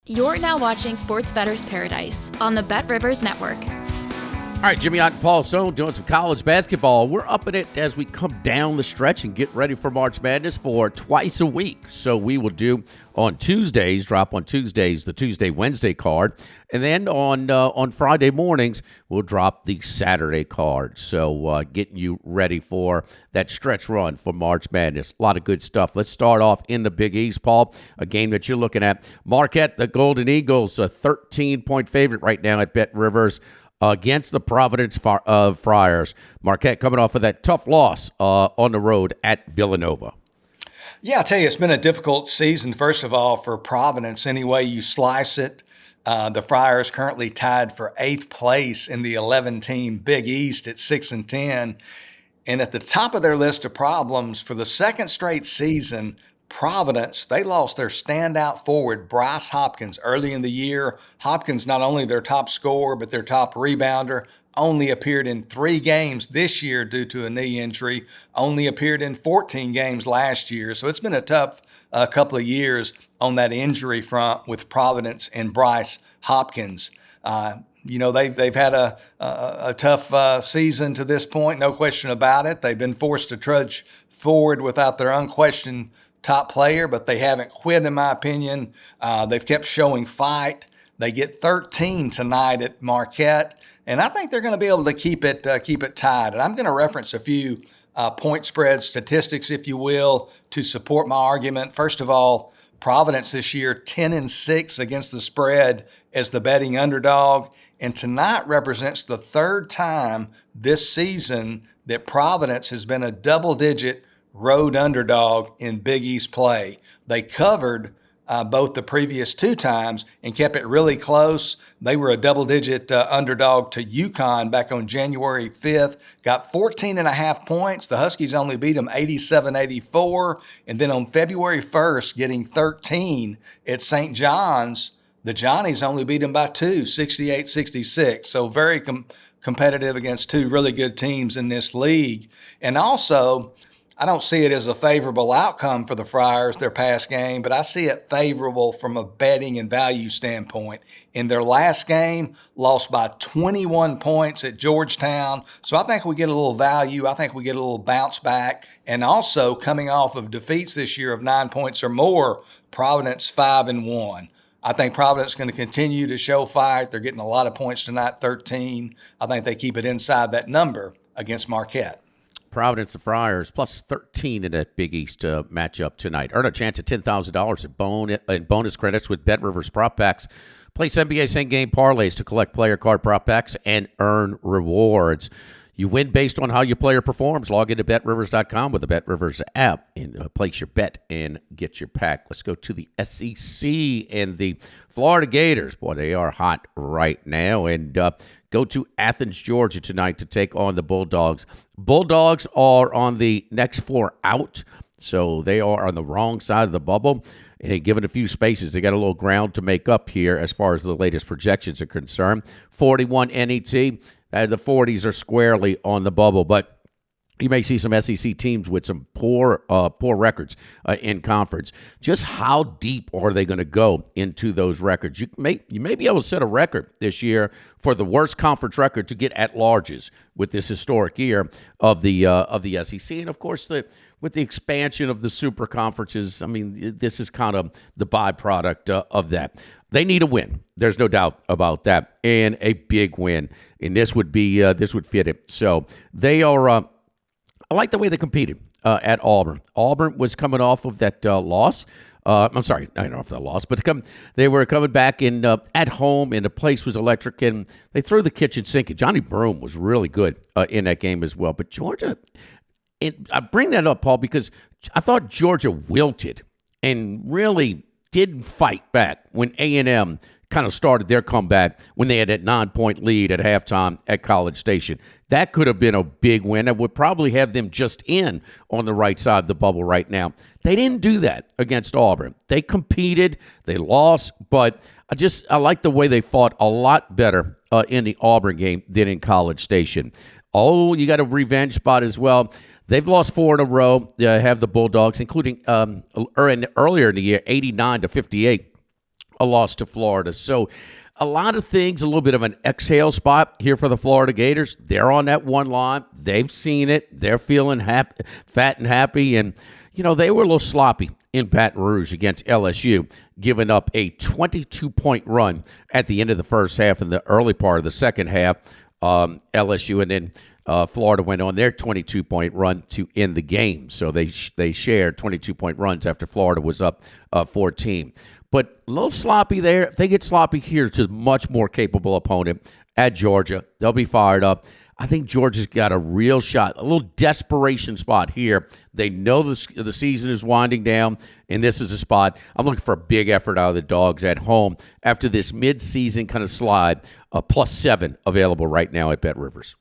You're now watching Sports Bettor's Paradise on the Bet Rivers Network. All right, Jimmy Ott and Paul Stone doing some college basketball. We're up in it as we come down the stretch and get ready for March Madness for twice a week. So we will do on Tuesdays, drop on Tuesdays, the Tuesday-Wednesday card. And then on Friday mornings, we'll drop the Saturday card. So getting you ready for that stretch run for March Madness. A lot of good stuff. Let's start off in the Big East, Paul, a game that you're looking at. Marquette, the Golden Eagles, a 13-point favorite right now at Bet Rivers against the Providence Friars. Marquette coming off of that tough loss on the road at Villanova. Yeah, I tell you, it's been a difficult season, first of all, for Providence. Any way you slice it, the Friars currently tied for 8th place in the 11-team Big East at 6-10. And at the top of their list of problems for the second straight season, Providence, they lost their standout forward, Bryce Hopkins, early in the year. Hopkins, not only their top scorer, but their top rebounder, only appeared in 3 games this year due to a knee injury, only appeared in 14 games last year. So it's been a tough couple of years on that injury front with Providence and Bryce Hopkins. They've had a tough season to this point, no question about it. They've been forced to trudge forward without their unquestioned top player, but they haven't quit, in my opinion. They've kept showing fight. They get 13 tonight at Marquette, and I think they're going to be able to keep it tied. And I'm going to reference a few point spread statistics, if you will, to support my argument. First of all, Providence this year 10-6 against the spread as the betting underdog, and tonight represents the 3rd time this season that Providence has been a double-digit road underdog in Big East play. They covered both the previous 2 times and kept it really close. They were a double-digit underdog to UConn back on January 5th, got 14.5 points. The Huskies only beat them 87-84. And then on February 1st, getting 13 at St. John's, the Johnnies only beat them by 2, 68-66. So very competitive against 2 really good teams in this league. And also, I don't see it as a favorable outcome for the Friars, their past game, but I see it favorable from a betting and value standpoint. In their last game, lost by 21 points at Georgetown. So I think we get a little value. I think we get a little bounce back. And also, coming off of defeats this year of 9 points or more, Providence 5-1. I think Providence is going to continue to show fight. They're getting a lot of points tonight, 13. I think they keep it inside that number against Marquette. Providence, the Friars, plus 13 in that Big East matchup tonight. Earn a chance at $10,000 in bonus credits with Bet Rivers prop packs. Place NBA same-game parlays to collect player card prop packs and earn rewards. You win based on how your player performs. Log into BetRivers.com with the BetRivers app and place your bet and get your pack. Let's go to the SEC and the Florida Gators. Boy, they are hot right now. And go to Athens, Georgia tonight to take on the Bulldogs. Bulldogs are on the next 4 out, so they are on the wrong side of the bubble. And given a few spaces, they got a little ground to make up here as far as the latest projections are concerned. 41 NET. The 40s are squarely on the bubble, but you may see some SEC teams with some poor records in conference. Just how deep are they going to go into those records? You may be able to set a record this year for the worst conference record to get at larges with this historic year of the SEC, and of course with the expansion of the super conferences. I mean, this is kind of the byproduct of that. They need a win. There's no doubt about that, and a big win. And this would fit it. So they are. I like the way they competed at Auburn. Auburn was coming off of that loss. I'm sorry, not off that loss, but they were coming back in at home, and the place was electric, and they threw the kitchen sink. Johnny Broome was really good in that game as well. But Georgia, I bring that up, Paul, because I thought Georgia wilted and really didn't fight back when A&M kind of started their comeback when they had that 9-point lead at halftime at College Station. That could have been a big win. That would probably have them just in on the right side of the bubble right now. They didn't do that against Auburn. They competed, they lost, but I like the way they fought a lot better in the Auburn game than in College Station. Oh, you got a revenge spot as well. They've lost 4 in a row. Have the Bulldogs, including earlier in the year, 89-58. a loss to Florida. So a lot of things, a little bit of an exhale spot here for the Florida Gators. They're on that one line. They've seen it. They're feeling happy, fat and happy. And, they were a little sloppy in Baton Rouge against LSU, giving up a 22-point run at the end of the first half and the early part of the second half. LSU and then Florida went on their 22-point run to end the game. So they shared 22-point runs after Florida was up 14. But a little sloppy there. If they get sloppy here, it's a much more capable opponent at Georgia. They'll be fired up. I think Georgia's got a real shot, a little desperation spot here. They know the season is winding down, and this is a spot. I'm looking for a big effort out of the Dogs at home after this mid-season kind of slide. +7 available right now at Bet Rivers.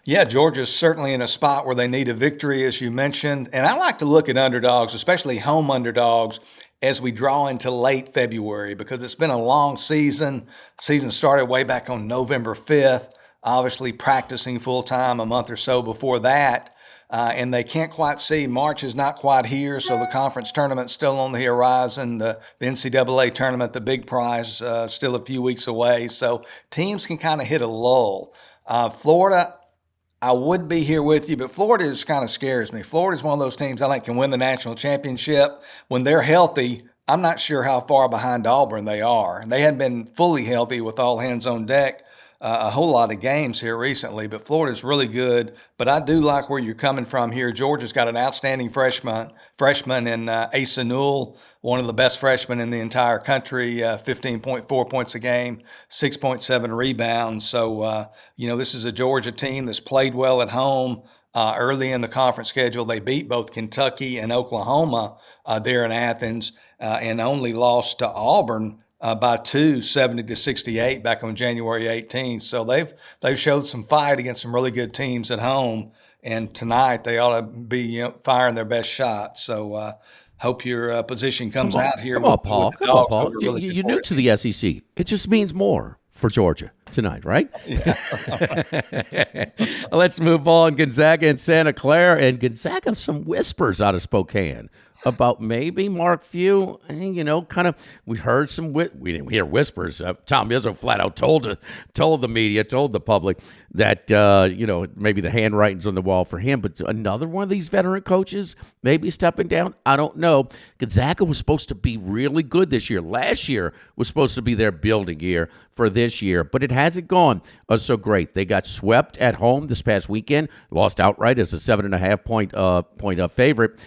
Yeah, Georgia's certainly in a spot where they need a victory, as you mentioned. And I like to look at underdogs, especially home underdogs, as we draw into late February, because it's been a long season. Season started way back on November 5th, obviously practicing full-time a month or so before that. And they can't quite see. March is not quite here, so the conference tournament's still on the horizon. The NCAA tournament, the big prize, still a few weeks away. So teams can kind of hit a lull. Florida, I would be here with you, but Florida is kind of scares me. Florida is one of those teams I think can win the national championship. When they're healthy, I'm not sure how far behind Auburn they are. They hadn't been fully healthy with all hands on deck a whole lot of games here recently, but Florida's really good. But I do like where you're coming from here. Georgia's got an outstanding freshman in Asa Newell, one of the best freshmen in the entire country, 15.4 points a game, 6.7 rebounds. So, this is a Georgia team that's played well at home. Early in the conference schedule, they beat both Kentucky and Oklahoma there in Athens and only lost to Auburn by 2, 70-68 back on January 18th. So they've showed some fight against some really good teams at home. And tonight they ought to be firing their best shot. So hope your position comes out here. Come on, Paul. You're new to the SEC. It just means more for Georgia tonight, right? Yeah. Let's move on. Gonzaga and Santa Clara. And Gonzaga, some whispers out of Spokane about maybe Mark Few, we heard some, we didn't hear whispers. Tom Izzo flat out told the media, told the public that, maybe the handwriting's on the wall for him, but another one of these veteran coaches maybe stepping down. I don't know. Gonzaga was supposed to be really good this year. Last year was supposed to be their building year for this year, but it hasn't gone so great. They got swept at home this past weekend, lost outright as a 7.5 point favorite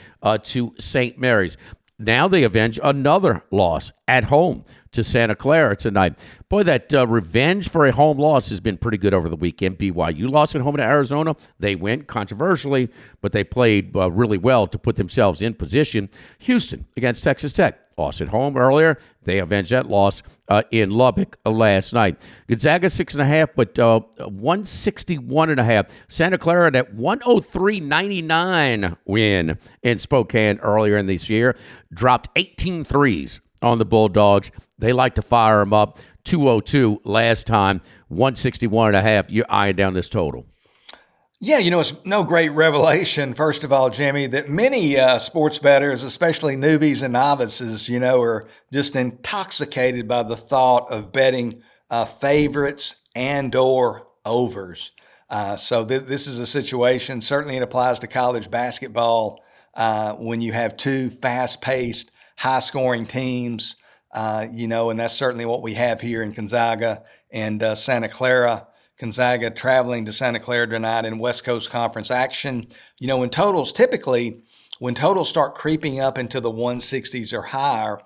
to St. Mary's. Now they avenge another loss at home to Santa Clara tonight. Boy, that revenge for a home loss has been pretty good over the weekend. BYU lost at home to Arizona. They went controversially, but they played really well to put themselves in position. Houston against Texas Tech. Lost at home earlier. They avenged that loss in Lubbock last night. Gonzaga 6.5, but 161.5. Santa Clara at 103.99 win in Spokane earlier in this year. Dropped 18 threes on the Bulldogs. They like to fire them up. 202 last time. 161.5. You're eyeing down this total. Yeah, it's no great revelation, first of all, Jimmy, that many sports bettors, especially newbies and novices, are just intoxicated by the thought of betting favorites and or overs. So this is a situation, certainly it applies to college basketball when you have two fast-paced, high-scoring teams, and that's certainly what we have here in Gonzaga and Santa Clara. Gonzaga traveling to Santa Clara tonight in West Coast Conference action. When totals start creeping up into the 160s or higher,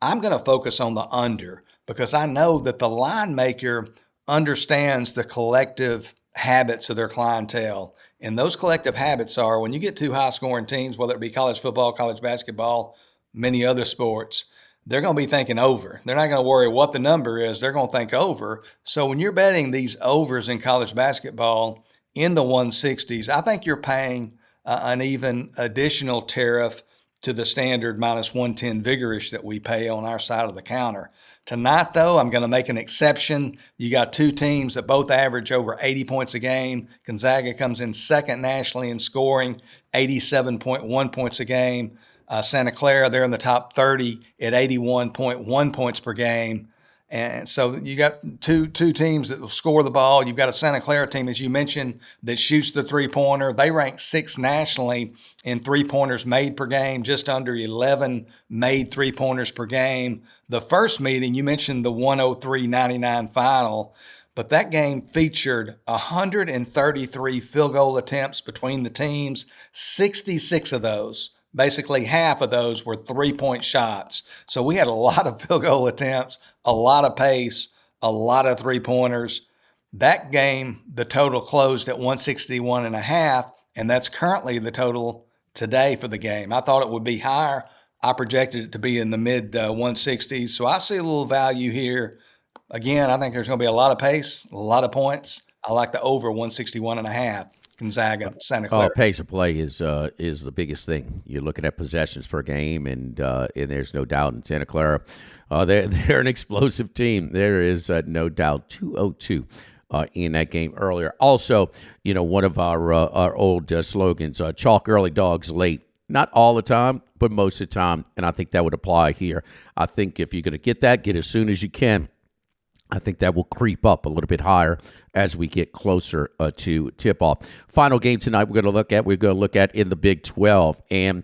I'm going to focus on the under because I know that the line maker understands the collective habits of their clientele. And those collective habits are when you get two high-scoring teams, whether it be college football, college basketball, many other sports, they're going to be thinking over. They're not going to worry what the number is. They're going to think over. So when you're betting these overs in college basketball in the 160s, I think you're paying an even additional tariff to the standard minus 110 vigorish that we pay on our side of the counter. Tonight, though, I'm going to make an exception. You got two teams that both average over 80 points a game. Gonzaga comes in second nationally in scoring, 87.1 points a game. Santa Clara, they're in the top 30 at 81.1 points per game. And so you got two teams that will score the ball. You've got a Santa Clara team, as you mentioned, that shoots the three-pointer. They rank 6th nationally in three-pointers made per game, just under 11 made three-pointers per game. The first meeting, you mentioned the 103-99 final, but that game featured 133 field goal attempts between the teams. 66 of those, basically half of those, were three-point shots. So we had a lot of field goal attempts, a lot of pace, a lot of three-pointers. That game, the total closed at 161.5, and that's currently the total today for the game. I thought it would be higher. I projected it to be in the mid 160s. So I see a little value here. Again, I think there's going to be a lot of pace, a lot of points. I like the over 161.5. Gonzaga, Santa Clara. Pace of play is the biggest thing. You're looking at possessions per game, and there's no doubt in Santa Clara, they're an explosive team. There is no doubt. 202 in that game earlier. Also, one of our old slogans: chalk early, dogs late. Not all the time, but most of the time, and I think that would apply here. I think if you're going to get that, get as soon as you can. I think that will creep up a little bit higher as we get closer to tip-off. Final game tonight we're going to look at in the Big 12. And,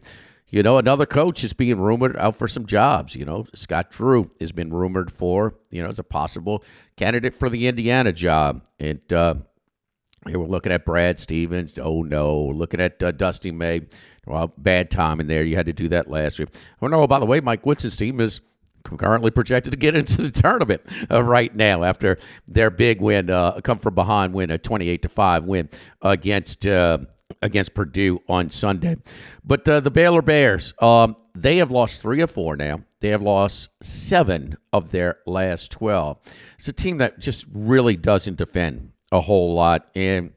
another coach is being rumored out for some jobs. Scott Drew has been rumored for, as a possible candidate for the Indiana job. And here we're looking at Brad Stevens. Oh, no. Looking at Dusty May. Well, bad timing there. You had to do that last week. Oh, no, by the way, Mike Woodson's team is currently projected to get into the tournament right now after their big win, come from behind win, a 28-5 win against Purdue on Sunday. But the Baylor Bears, they have lost 3 of 4 now. They have lost 7 of their last 12. It's a team that just really doesn't defend a whole lot. And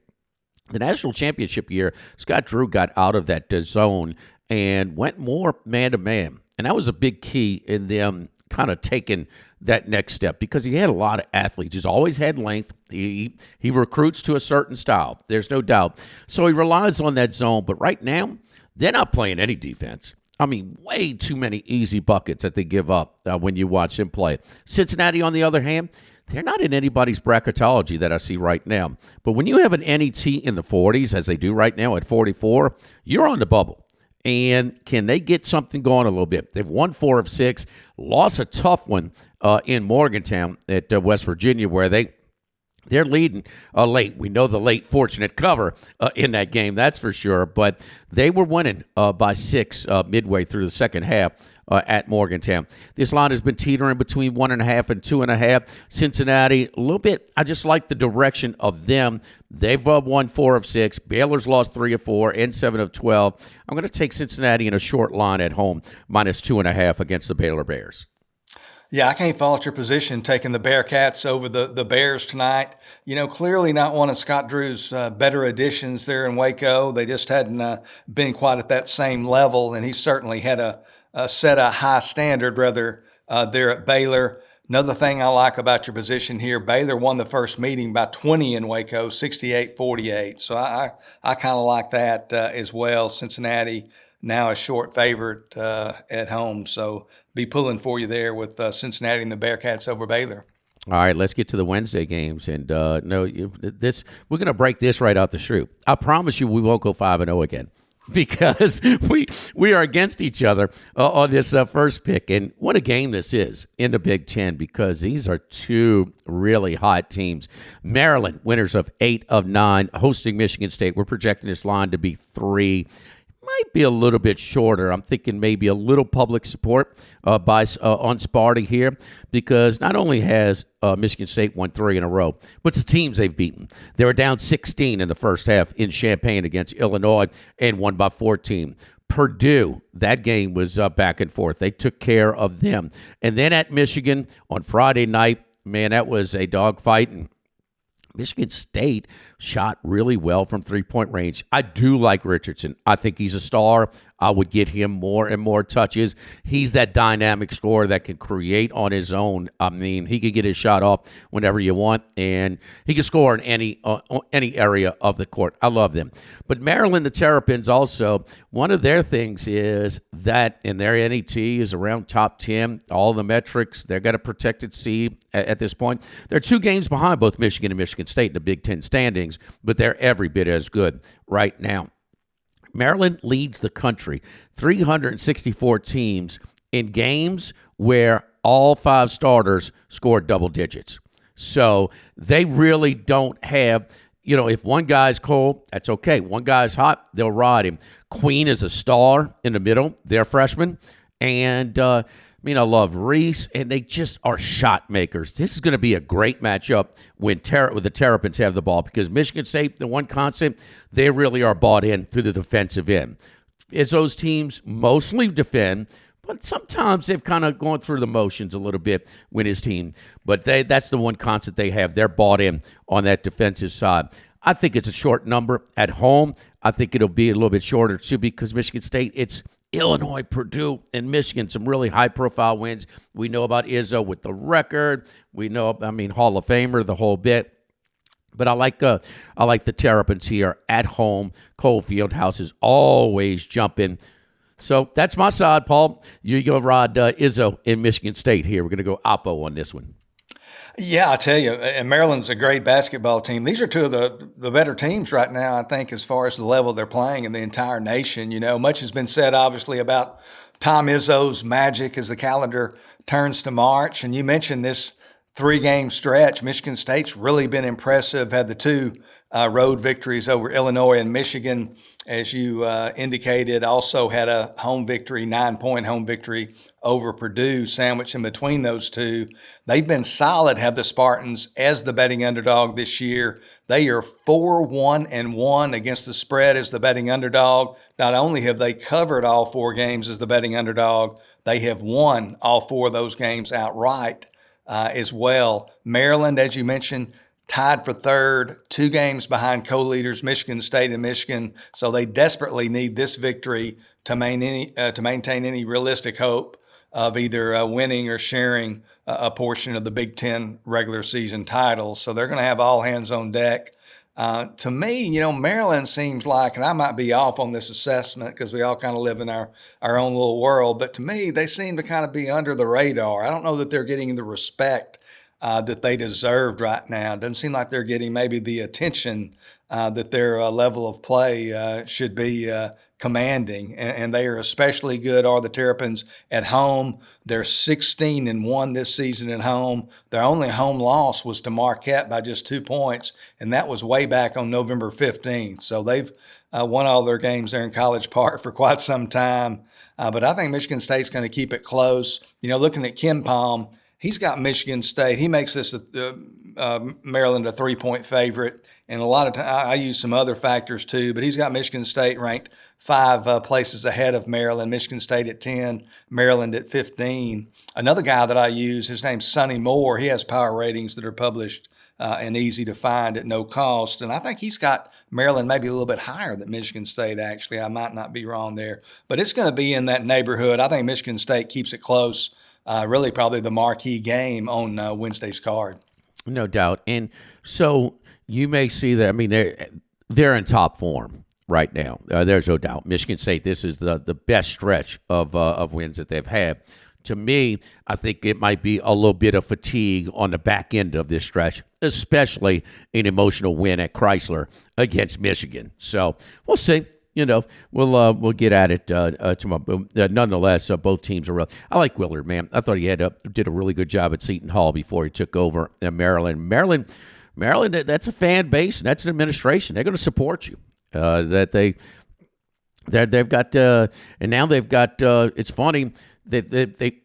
the national championship year, Scott Drew got out of that zone and went more man-to-man. And that was a big key in them kind of taking that next step because he had a lot of athletes. He's always had length. He recruits to a certain style. There's no doubt. So he relies on that zone. But right now, they're not playing any defense. I mean, way too many easy buckets that they give up when you watch him play. Cincinnati, on the other hand, they're not in anybody's bracketology that I see right now. But when you have an NET in the 40s, as they do right now at 44, you're on the bubble. And can they get something going a little bit? They've won 4 of 6, lost a tough one in Morgantown at West Virginia, where they're leading late. We know the late fortunate cover in that game, that's for sure. But they were winning by 6 midway through the second half at Morgantown. This line has been teetering between 1.5 and 2.5. Cincinnati, a little bit. I just like the direction of them. They've won 4 of 6. Baylor's lost 3 of 4 and 7 of 12. I'm going to take Cincinnati in a short line at home, minus 2.5 against the Baylor Bears. Yeah, I can't fault your position taking the Bearcats over the Bears tonight. Clearly not one of Scott Drew's better additions there in Waco. They just hadn't been quite at that same level, and he certainly had set a high standard there at Baylor. Another thing I like about your position here, Baylor won the first meeting by 20 in Waco, 68-48. So I kind of like that as well. Cincinnati now a short favorite at home. So be pulling for you there with Cincinnati and the Bearcats over Baylor. All right, let's get to the Wednesday games. And we're going to break this right out the chute. I promise you we won't go 5-0 again, because we are against each other on this first pick. And what a game this is in the Big Ten, because these are 2 really hot teams. Maryland, winners of 8 of 9, hosting Michigan State. We're projecting this line to be 3. Might be a little bit shorter. I'm thinking maybe a little public support on Sparty here, because not only has Michigan State won 3 in a row, but it's the teams they've beaten. They were down 16 in the first half in Champaign against Illinois and won by 14. Purdue, that game was back and forth. They took care of them. And then at Michigan on Friday night, man, that was a dogfight. And Michigan State shot really well from three-point range. I do like Richardson. I think he's a star. I would get him more and more touches. He's that dynamic scorer that can create on his own. I mean, he can get his shot off whenever you want, and he can score in any area of the court. I love them. But Maryland, the Terrapins also, one of their things is that in their NET is around top 10. All the metrics, they've got a protected seed at this point. They're 2 games behind both Michigan and Michigan State in the Big Ten standings, but they're every bit as good right now. Maryland leads the country, 364 teams in games where all 5 starters scored double digits. So they really don't have, if one guy's cold, that's okay. One guy's hot, they'll ride him. Queen is a star in the middle. They're freshmen. And, I love Reese, and they just are shot makers. This is going to be a great matchup when the Terrapins have the ball because Michigan State, the one constant, they really are bought in through the defensive end. Izzo's teams mostly defend, but sometimes they've kind of gone through the motions a little bit with his team. But that's the one constant they have. They're bought in on that defensive side. I think it's a short number at home. I think it'll be a little bit shorter, too, because Michigan State, it's Illinois, Purdue, and Michigan, some really high-profile wins. We know about Izzo with the record. We know, Hall of Famer, the whole bit. But I like the Terrapins here at home. Cole Fieldhouse is always jumping. So that's my side, Paul. You go ride Izzo in Michigan State here. We're going to go Oppo on this one. Yeah, I tell you, and Maryland's a great basketball team. These are 2 of the better teams right now, I think, as far as the level they're playing in the entire nation. Much has been said, obviously, about Tom Izzo's magic as the calendar turns to March. And you mentioned this 3-game stretch. Michigan State's really been impressive, had the 2 road victories over Illinois and Michigan, as you indicated, also had a home victory, 9-point home victory over Purdue, sandwiched in between those 2. They've been solid, have the Spartans as the betting underdog this year. They are 4-1-1 against the spread as the betting underdog. Not only have they covered all 4 games as the betting underdog, they have won all 4 of those games outright as well. Maryland, as you mentioned, tied for 3rd, 2 games behind co-leaders Michigan State and Michigan. So they desperately need this victory to maintain any realistic hope of either winning or sharing a portion of the Big Ten regular season title. So they're going to have all hands on deck. To me, Maryland seems like, and I might be off on this assessment because we all kind of live in our own little world, but to me, they seem to kind of be under the radar. I don't know that they're getting the respect that they deserved right now. It doesn't seem like they're getting maybe the attention that their level of play should be commanding. And they are especially good, are the Terrapins, at home. They're 16-1 this season at home. Their only home loss was to Marquette by just 2 points, and that was way back on November 15th. So they've won all their games there in College Park for quite some time. But I think Michigan State's going to keep it close. Looking at Ken Palm, he's got Michigan State. He makes this Maryland a 3-point favorite. And a lot of times I use some other factors too, but he's got Michigan State ranked 5 places ahead of Maryland. Michigan State at 10, Maryland at 15. Another guy that I use, his name's Sonny Moore. He has power ratings that are published and easy to find at no cost. And I think he's got Maryland maybe a little bit higher than Michigan State, actually. I might not be wrong there. But it's going to be in that neighborhood. I think Michigan State keeps it close. Really probably the marquee game on Wednesday's card. No doubt. And so you may see that, they're in top form right now. There's no doubt. Michigan State, this is the best stretch of wins that they've had. To me, I think it might be a little bit of fatigue on the back end of this stretch, especially an emotional win at Chrysler against Michigan. So we'll see. We'll get at it tomorrow. Nonetheless, both teams are real. I like Willard, man. I thought he did a really good job at Seton Hall before he took over in Maryland. Maryland, that's a fan base and that's an administration. They're going to support you. They've got and now they've got. It's funny that they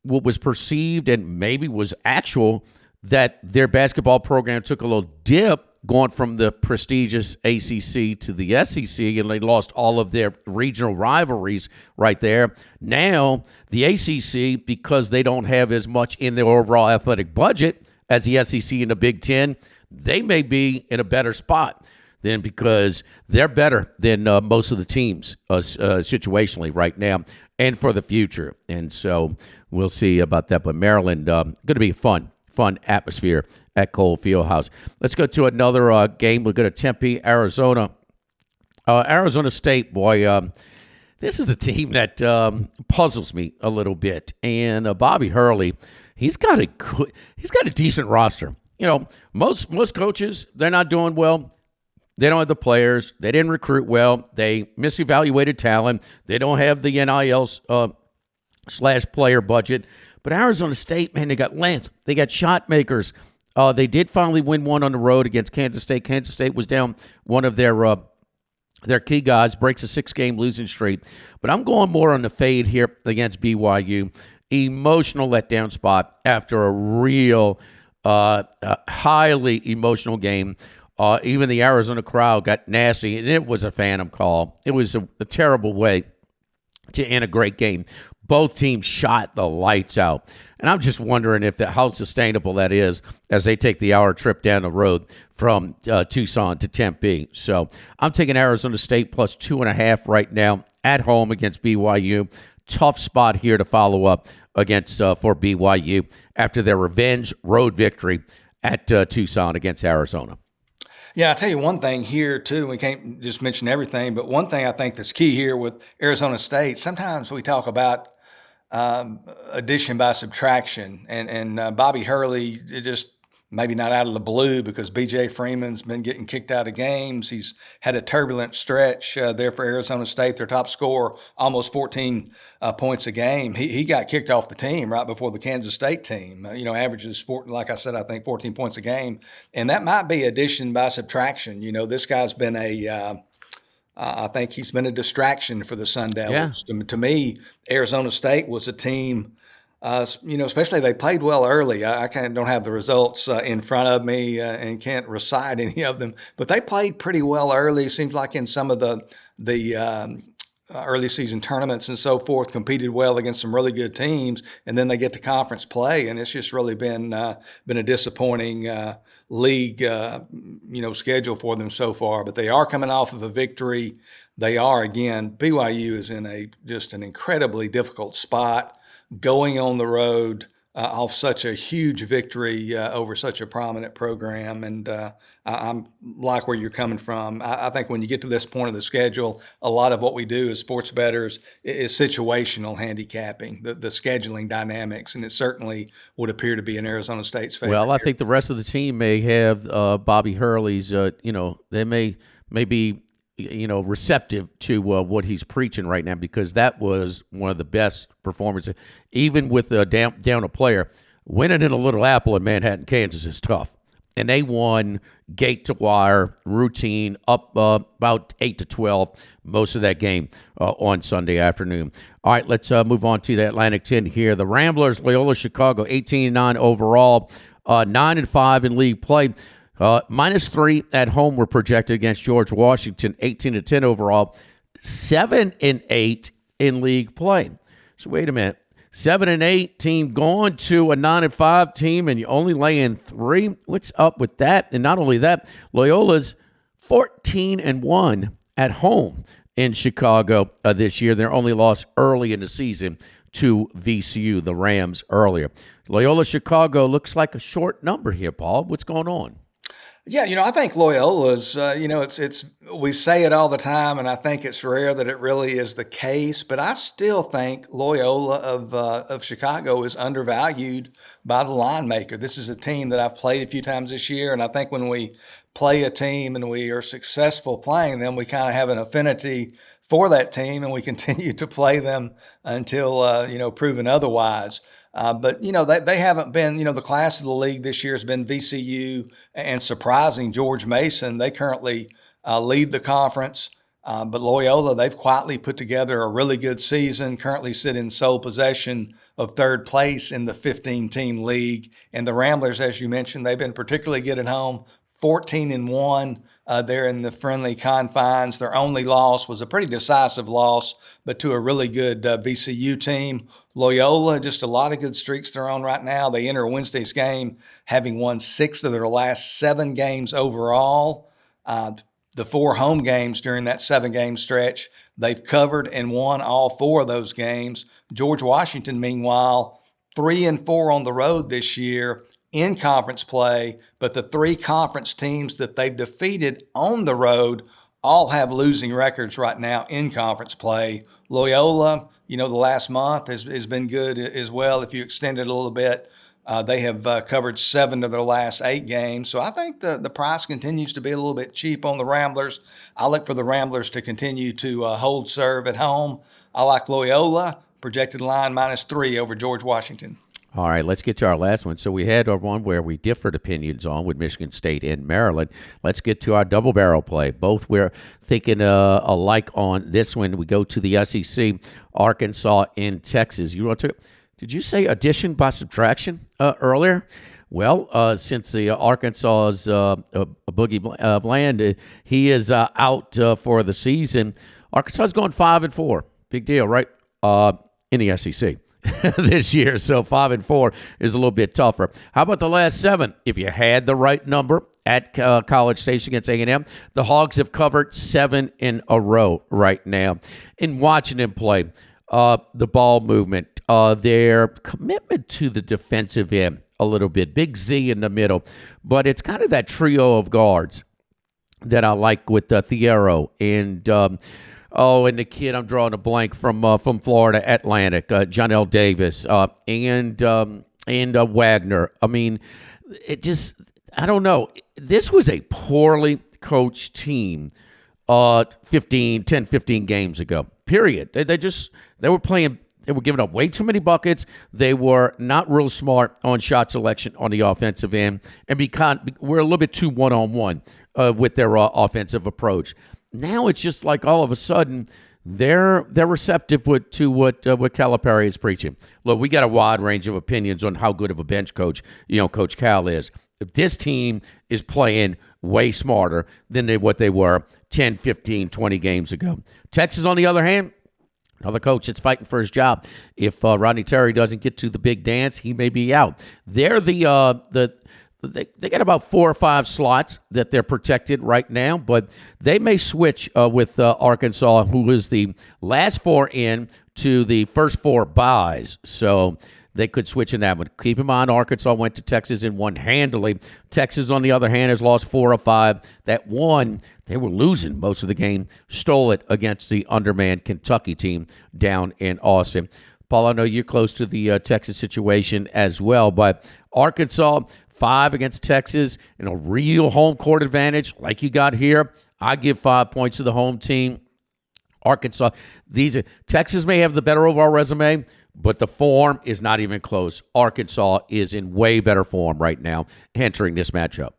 what was perceived and maybe was actual that their basketball program took a little dip going from the prestigious ACC to the SEC, and they lost all of their regional rivalries right there. Now, the ACC, because they don't have as much in their overall athletic budget as the SEC and the Big Ten, they may be in a better spot. then because they're better than most of the teams situationally right now and for the future. And so we'll see about that. But Maryland, going to be a fun atmosphere at Cole Fieldhouse. Let's go to another game. We'll go to Tempe, Arizona. Arizona State, boy, this is a team that puzzles me a little bit. And Bobby Hurley, he's got a decent roster. You know, most coaches, they're not doing well. They don't have the players. They didn't recruit well. They misevaluated talent. They don't have the NIL / player budget. But Arizona State, man, they got length. They got shot makers. They did finally win one on the road against Kansas State. Kansas State was down one of their key guys, breaks a 6-game losing streak. But I'm going more on the fade here against BYU. Emotional letdown spot after a real highly emotional game. Even the Arizona crowd got nasty, and it was a phantom call. It was a terrible way to end a great game. Both teams shot the lights out. And I'm just wondering how sustainable that is as they take the hour trip down the road from Tucson to Tempe. So I'm taking Arizona State plus 2.5 right now at home against BYU. Tough spot here to follow up against for BYU after their revenge road victory at Tucson against Arizona. Yeah, I'll tell you one thing here, too. We can't just mention everything, but one thing I think that's key here with Arizona State, sometimes we talk about addition by subtraction, and Bobby Hurley, it just maybe not out of the blue because B.J. Freeman's been getting kicked out of games. He's had a turbulent stretch there for Arizona State, their top scorer, almost 14 points a game. He got kicked off the team right before the Kansas State team. Averages, like I said, I think 14 points a game. And that might be addition by subtraction. This guy's been I think he's been a distraction for the Sun Devils. Yeah. To me, Arizona State was a team especially they played well early. I don't have the results in front of me and can't recite any of them, but they played pretty well early. Seems like in some of the early season tournaments and so forth, competed well against some really good teams, and then they get to conference play, and it's just really been a disappointing league schedule for them so far. But they are coming off of a victory. They are, again, BYU is in just an incredibly difficult spot, going on the road off such a huge victory over such a prominent program. And I'm like where you're coming from. I think when you get to this point of the schedule, a lot of what we do as sports bettors is situational handicapping, the scheduling dynamics, and it certainly would appear to be in Arizona State's favor. Well, I think the rest of the team may have Bobby Hurley's, they may be receptive to what he's preaching right now, because that was one of the best performances. Even with down a player, winning in a Little Apple in Manhattan, Kansas is tough. And they won gate to wire, routine, up about 8-12 most of that game on Sunday afternoon. All right, let's move on to the Atlantic 10 here. The Ramblers, Loyola Chicago, 18-9 overall, 9-5 in league play. -3 at home were projected against George Washington, 18-10 overall, 7-8 in league play. So wait a minute, 7-8 team going to a 9-5 team, and you only lay in 3. What's up with that? And not only that, Loyola's 14-1 at home in Chicago this year. Their only loss early in the season to VCU, the Rams, earlier. Loyola Chicago looks like a short number here, Paul. What's going on? Yeah, I think Loyola's, it's we say it all the time, and I think it's rare that it really is the case, but I still think Loyola of Chicago is undervalued by the line maker. This is a team that I've played a few times this year, and I think when we play a team and we are successful playing them, we kind of have an affinity for that team, and we continue to play them until, proven otherwise. But they haven't been, the class of the league this year has been VCU and surprising George Mason. They currently lead the conference. But Loyola, they've quietly put together a really good season, currently sit in sole possession of third place in the 15-team league. And the Ramblers, as you mentioned, they've been particularly good at home, 14-1. They're in the friendly confines. Their only loss was a pretty decisive loss, but to a really good VCU team. Loyola, just a lot of good streaks they're on right now. They enter Wednesday's game having won 6 of their last 7 games overall. the 4 home games during that 7-game stretch. They've covered and won all 4 of those games. George Washington, meanwhile, 3-4 on the road this year in conference play, but the 3 conference teams that they've defeated on the road all have losing records right now in conference play. Loyola, the last month has been good as well. If you extend it a little bit, they have covered 7 of their last 8 games. So I think the price continues to be a little bit cheap on the Ramblers. I look for the Ramblers to continue to hold serve at home. I like Loyola, projected line -3 over George Washington. All right, let's get to our last one. So we had our one where we differed opinions on with Michigan State and Maryland. Let's get to our double barrel play. Both we're thinking alike on this one. We go to the SEC, Arkansas and Texas. Did you say addition by subtraction earlier? Well, since the Arkansas's Boogie Bland, he is out for the season. Arkansas is going 5-4. Big deal, right? In the SEC. This year, so 5-4 is a little bit tougher. How about the last 7? If you had the right number at College Station against A&M, the Hogs have covered 7 in a row right now. In watching them play, the ball movement, their commitment to the defensive end a little bit, Big Z in the middle, but it's kind of that trio of guards that I like with Thiero and and the kid, I'm drawing a blank from Florida Atlantic, Jonell Davis, and Wagner. I mean, I don't know. This was a poorly coached team 15 games ago, period. They were giving up way too many buckets. They were not real smart on shot selection on the offensive end, and we're a little bit too one-on-one with their offensive approach. Now it's just like all of a sudden they're receptive to what Calipari is preaching. Look, we got a wide range of opinions on how good of a bench coach Coach Cal is. This team is playing way smarter than what they were 10, 15, 20 games ago. Texas, on the other hand, another coach that's fighting for his job. If Rodney Terry doesn't get to the big dance, he may be out. They're They got about 4 or 5 slots that they're protected right now, but they may switch with Arkansas, who is the last 4 in, to the first 4 buys. So they could switch in that one. Keep in mind, Arkansas went to Texas and won handily. Texas, on the other hand, has lost 4 or 5. That one, they were losing most of the game, stole it against the undermanned Kentucky team down in Austin. Paul, I know you're close to the Texas situation as well, but Arkansas 5 against Texas and a real home court advantage like you got here. I give 5 points to the home team. Arkansas, Texas may have the better overall resume, but the form is not even close. Arkansas is in way better form right now entering this matchup.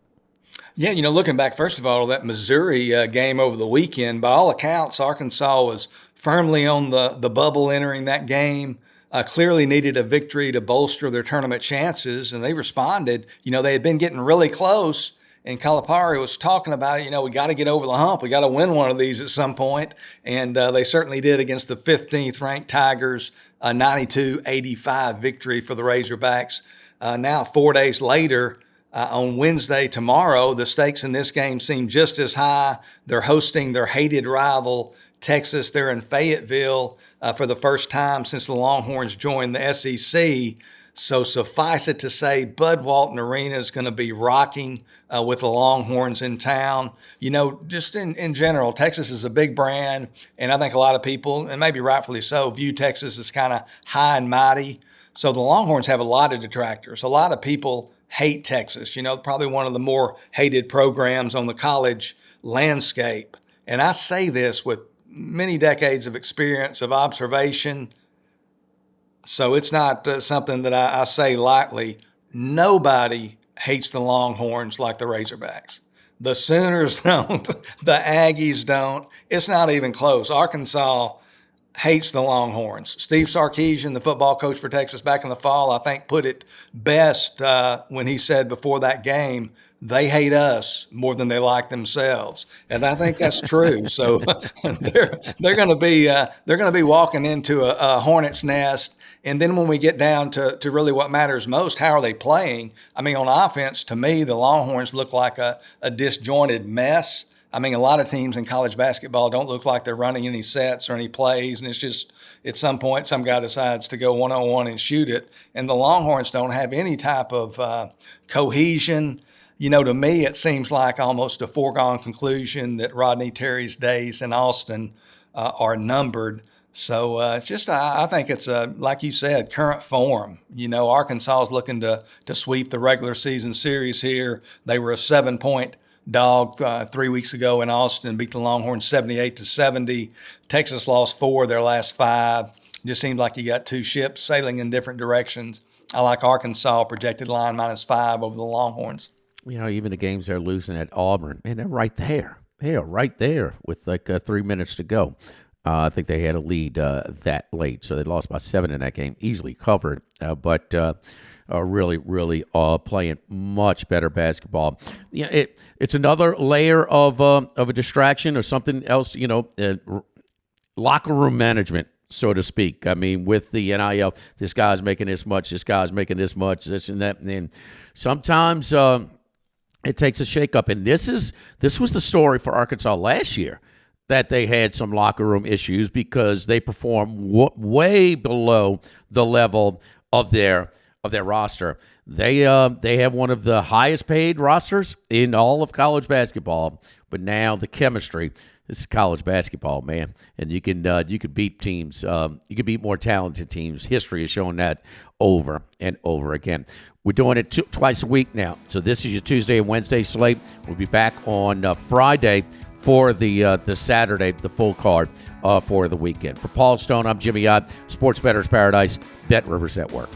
Yeah, looking back, first of all, that Missouri game over the weekend, by all accounts, Arkansas was firmly on the bubble entering that game. Clearly needed a victory to bolster their tournament chances, and they responded. They had been getting really close, and Calipari was talking about it. We got to get over the hump. We got to win one of these at some point, and they certainly did against the 15th-ranked Tigers, a 92-85 victory for the Razorbacks. Now, 4 days later, on Wednesday, tomorrow, the stakes in this game seem just as high. They're hosting their hated rival, Texas. They're in Fayetteville for the first time since the Longhorns joined the SEC. So suffice it to say, Bud Walton Arena is going to be rocking with the Longhorns in town. Just in general, Texas is a big brand, and I think a lot of people, and maybe rightfully so, view Texas as kind of high and mighty. So the Longhorns have a lot of detractors. A lot of people hate Texas, probably one of the more hated programs on the college landscape. And I say this with many decades of experience, of observation. So it's not something that I say lightly. Nobody hates the Longhorns like the Razorbacks. The Sooners don't. The Aggies don't. It's not even close. Arkansas hates the Longhorns. Steve Sarkisian, the football coach for Texas back in the fall, I think put it best when he said before that game, they hate us more than they like themselves, and I think that's true. So they're going to be walking into a hornet's nest. And then when we get down to really what matters most, how are they playing? I mean, on offense, to me, the Longhorns look like a disjointed mess. I mean, a lot of teams in college basketball don't look like they're running any sets or any plays, and it's just at some point some guy decides to go one-on-one and shoot it, and the Longhorns don't have any type of cohesion. To me, it seems like almost a foregone conclusion that Rodney Terry's days in Austin are numbered. So it's just, I think it's like you said, current form. Arkansas is looking to sweep the regular season series here. They were a 7-point dog 3 weeks ago in Austin, beat the Longhorns 78-70. Texas lost 4 of their last 5. Just seems like you got two ships sailing in different directions. I like Arkansas projected line -5 over the Longhorns. Even the games they're losing at Auburn, and they're right there. They are right there with like 3 minutes to go. I think they had a lead that late, so they lost by 7 in that game, easily covered, but really, really playing much better basketball. It's another layer of a distraction or something else, locker room management, so to speak. I mean, with the NIL, this guy's making this much, this guy's making this much, this and that, and then sometimes it takes a shakeup, and this was the story for Arkansas last year, that they had some locker room issues because they performed way below the level of their roster. They have one of the highest paid rosters in all of college basketball, but now the chemistry. This is college basketball, man, and you can beat teams. You can beat more talented teams. History has shown that over and over again. We're doing it twice a week now, so this is your Tuesday and Wednesday slate. We'll be back on Friday for the Saturday, the full card for the weekend. For Paul Stone, I'm Jimmy Ott, Sports Bettor's Paradise, Bet Rivers Network.